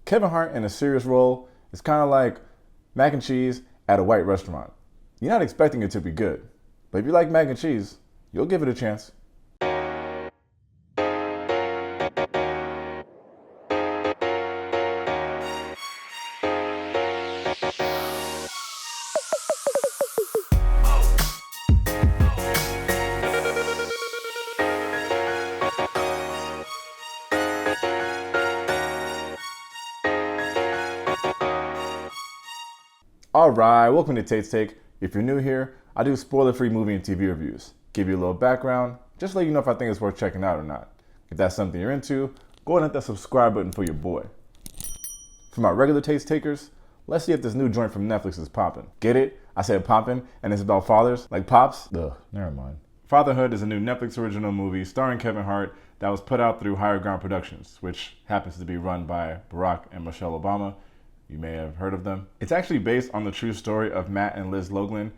Kevin Hart in a serious role is kind of like mac and cheese at a white restaurant. You're not expecting it to be good, but if you like mac and cheese, you'll give it a chance. Alright, welcome to Tate's Take. If you're new here, I do spoiler-free movie and TV reviews. Give you a little background, just let you know if I think it's worth checking out or not. If that's something you're into, go ahead and hit that subscribe button for your boy. For my regular Taste Takers, let's see if this new joint from Netflix is popping. Get it? I said popping, and it's about fathers, like pops? Ugh, never mind. Fatherhood is a new Netflix original movie starring Kevin Hart that was put out through Higher Ground Productions, which happens to be run by Barack and Michelle Obama. You may have heard of them. It's actually based on the true story of Matt and Liz Logelin.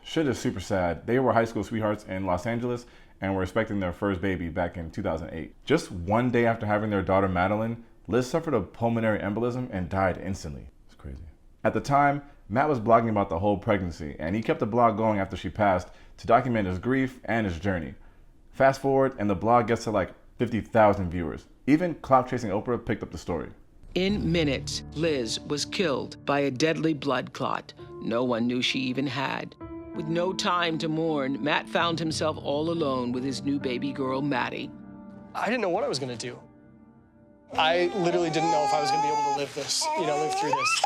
Shit is super sad. They were high school sweethearts in Los Angeles and were expecting their first baby back in 2008. Just one day after having their daughter Madeline, Liz suffered a pulmonary embolism and died instantly. It's crazy. At the time, Matt was blogging about the whole pregnancy, and he kept the blog going after she passed to document his grief and his journey. Fast forward, and the blog gets to like 50,000 viewers. Even Clout Chasing Oprah picked up the story. In minutes, Liz was killed by a deadly blood clot no one knew she even had. With no time to mourn, Matt found himself all alone with his new baby girl, Maddy. I didn't know what I was gonna do. I literally didn't know if I was gonna be able to live through this.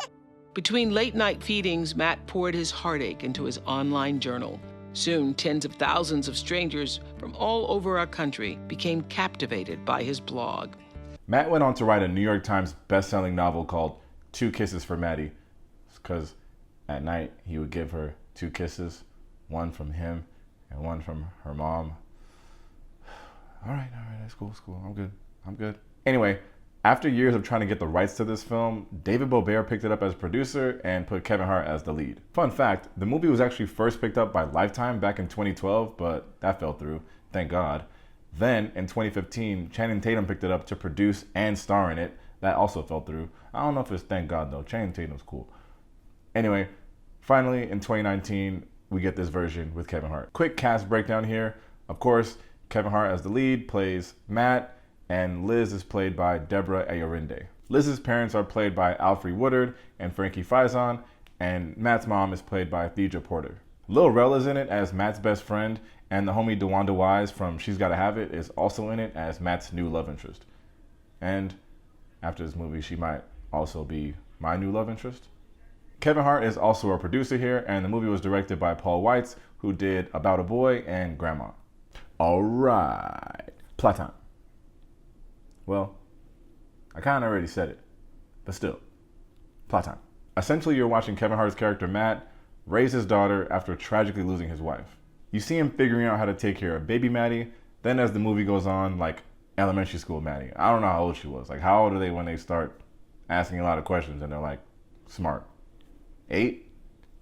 Between late-night feedings, Matt poured his heartache into his online journal. Soon, tens of thousands of strangers from all over our country became captivated by his blog. Matt went on to write a New York Times best-selling novel called 2 Kisses for Maddy, because at night he would give her 2 kisses, one from him and one from her mom. All right, that's cool, I'm good. Anyway, after years of trying to get the rights to this film, David Bobert picked it up as producer and put Kevin Hart as the lead. Fun fact, the movie was actually first picked up by Lifetime back in 2012, but that fell through, thank God. Then, in 2015, Channing Tatum picked it up to produce and star in it. That also fell through. I don't know if it's thank God though. Channing Tatum's cool. Anyway, finally, in 2019, we get this version with Kevin Hart. Quick cast breakdown here. Of course, Kevin Hart as the lead plays Matt, and Liz is played by Deborah Ayorinde. Liz's parents are played by Alfre Woodard and Frankie Faison, and Matt's mom is played by Thedra Porter. Lil Rel is in it as Matt's best friend, and the homie DeWanda Wise from She's Gotta Have It is also in it as Matt's new love interest. And after this movie, she might also be my new love interest. Kevin Hart is also a producer here, and the movie was directed by Paul Weitz, who did About a Boy and Grandma. All right, plot time. Well, I kind of already said it, but still, plot time. Essentially, you're watching Kevin Hart's character Matt raise his daughter after tragically losing his wife. You see him figuring out how to take care of baby Maddy. Then as the movie goes on, like elementary school Maddy. I don't know how old she was. Like, how old are they when they start asking a lot of questions and they're like, smart? 8?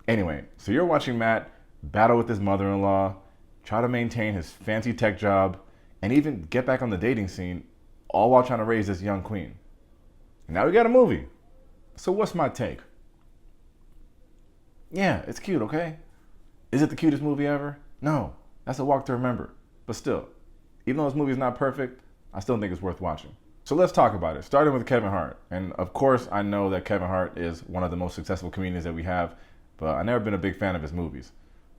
Anyway, so you're watching Matt battle with his mother-in-law, try to maintain his fancy tech job, and even get back on the dating scene, all while trying to raise this young queen. And now we got a movie. So what's my take? Yeah, it's cute, okay? Is it the cutest movie ever? No, that's a walk to remember. But still, even though this movie is not perfect, I still think it's worth watching. So let's talk about it, starting with Kevin Hart. And of course, I know that Kevin Hart is one of the most successful comedians that we have, but I've never been a big fan of his movies.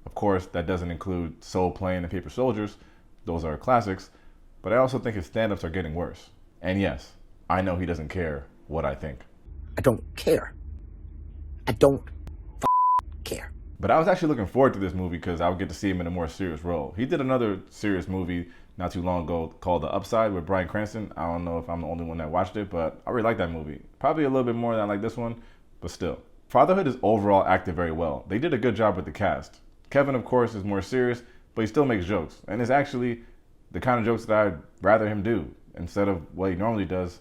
Of course, that doesn't include Soul Plane and Paper Soldiers. Those are classics. But I also think his stand-ups are getting worse. And yes, I know he doesn't care what I think. I don't care. I don't care. But I was actually looking forward to this movie because I would get to see him in a more serious role. He did another serious movie not too long ago called The Upside with Bryan Cranston. I don't know if I'm the only one that watched it, but I really like that movie. Probably a little bit more than I like this one, but still. Fatherhood is overall acted very well. They did a good job with the cast. Kevin, of course, is more serious, but he still makes jokes. And it's actually the kind of jokes that I'd rather him do instead of what he normally does,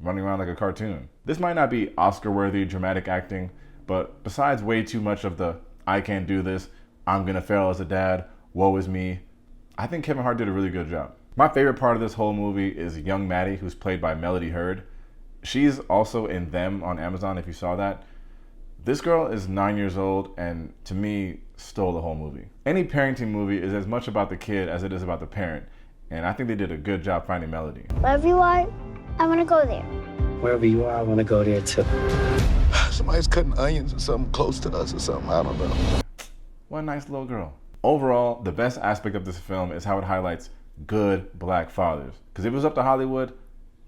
running around like a cartoon. This might not be Oscar-worthy dramatic acting, but besides way too much of the I can't do this, I'm gonna fail as a dad, woe is me, I think Kevin Hart did a really good job. My favorite part of this whole movie is young Maddy, who's played by Melody Hurd. She's also in Them on Amazon, if you saw that. This girl is 9 years old and to me stole the whole movie. Any parenting movie is as much about the kid as it is about the parent. And I think they did a good job finding Melody. Wherever you are, I want to go there. Wherever you are, I want to go there too. Somebody's cutting onions or something close to us or something. I don't know. What a nice little girl. Overall, the best aspect of this film is how it highlights good black fathers. Because if it was up to Hollywood,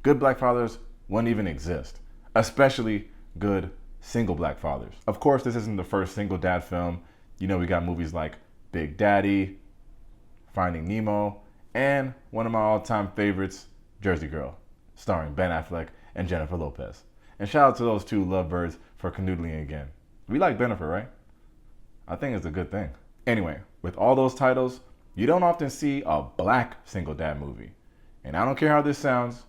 good black fathers wouldn't even exist. Especially good single black fathers. Of course, this isn't the first single dad film. You know, we got movies like Big Daddy, Finding Nemo, and one of my all-time favorites, Jersey Girl, starring Ben Affleck and Jennifer Lopez. And shout out to those two lovebirds for canoodling again. We like Jennifer, right? I think it's a good thing. Anyway, with all those titles, you don't often see a black single dad movie. And I don't care how this sounds,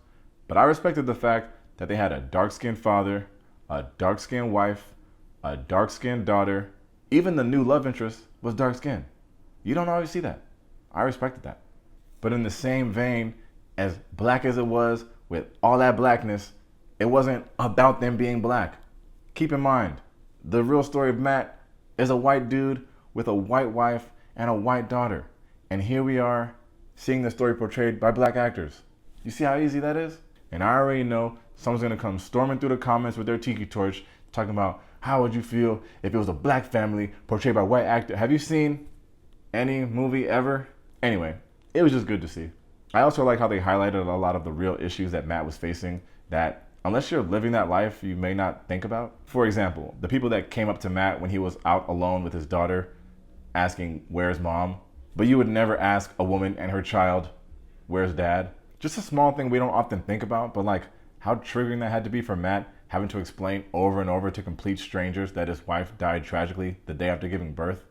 but I respected the fact that they had a dark-skinned father, a dark-skinned wife, a dark-skinned daughter. Even the new love interest was dark-skinned. You don't always see that. I respected that. But in the same vein, as black as it was, with all that blackness, it wasn't about them being black. Keep in mind, the real story of Matt is a white dude with a white wife and a white daughter. And here we are, seeing the story portrayed by black actors. You see how easy that is? And I already know someone's gonna come storming through the comments with their tiki torch, talking about how would you feel if it was a black family portrayed by white actor. Have you seen any movie ever? Anyway, it was just good to see. I also like how they highlighted a lot of the real issues that Matt was facing that, unless you're living that life, you may not think about. For example, the people that came up to Matt when he was out alone with his daughter, asking, "Where's mom?" But you would never ask a woman and her child, "Where's dad?" Just a small thing we don't often think about, but like how triggering that had to be for Matt, having to explain over and over to complete strangers that his wife died tragically the day after giving birth.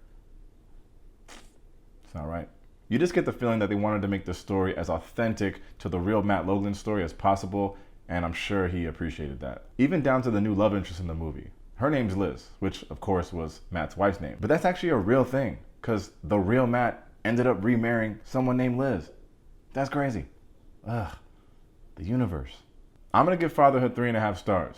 It's not right. You just get the feeling that they wanted to make the story as authentic to the real Matt Logelin story as possible, and I'm sure he appreciated that. Even down to the new love interest in the movie. Her name's Liz, which of course was Matt's wife's name. But that's actually a real thing, because the real Matt ended up remarrying someone named Liz. That's crazy. Ugh, the universe. I'm gonna give Fatherhood 3.5 stars.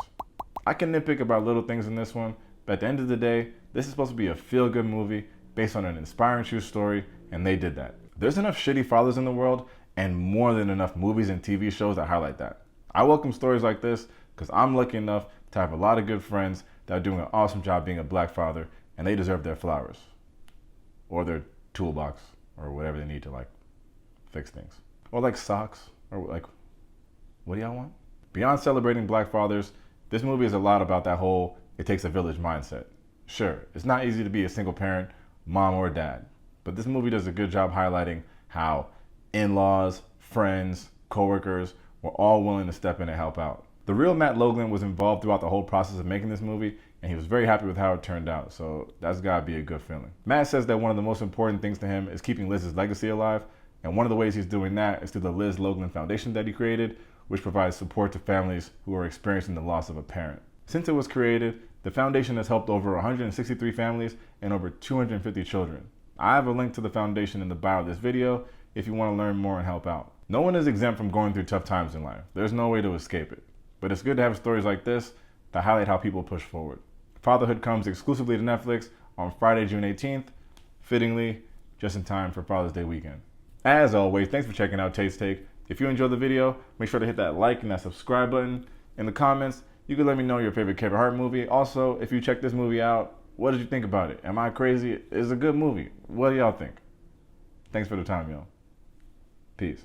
I can nitpick about little things in this one, but at the end of the day, this is supposed to be a feel-good movie based on an inspiring true story, and they did that. There's enough shitty fathers in the world, and more than enough movies and TV shows that highlight that. I welcome stories like this because I'm lucky enough to have a lot of good friends that are doing an awesome job being a black father, and they deserve their flowers. Or their toolbox, or whatever they need to like fix things. Or like socks, or like, what do y'all want? Beyond celebrating black fathers, this movie is a lot about that whole it takes a village mindset. Sure, it's not easy to be a single parent, mom or dad, but this movie does a good job highlighting how in-laws, friends, coworkers were all willing to step in and help out. The real Matt Logelin was involved throughout the whole process of making this movie, and he was very happy with how it turned out, so that's gotta be a good feeling. Matt says that one of the most important things to him is keeping Liz's legacy alive, and one of the ways he's doing that is through the Liz Logelin Foundation that he created, which provides support to families who are experiencing the loss of a parent. Since it was created, the foundation has helped over 163 families and over 250 children. I have a link to the foundation in the bio of this video if you want to learn more and help out. No one is exempt from going through tough times in life. There's no way to escape it. But it's good to have stories like this that highlight how people push forward. Fatherhood comes exclusively to Netflix on Friday, June 18th, fittingly just in time for Father's Day weekend. As always, thanks for checking out Tate's Take. If you enjoyed the video, make sure to hit that like and that subscribe button. In the comments, you can let me know your favorite Kevin Hart movie. Also, if you check this movie out, what did you think about it? Am I crazy? It's a good movie. What do y'all think? Thanks for the time, y'all. Peace.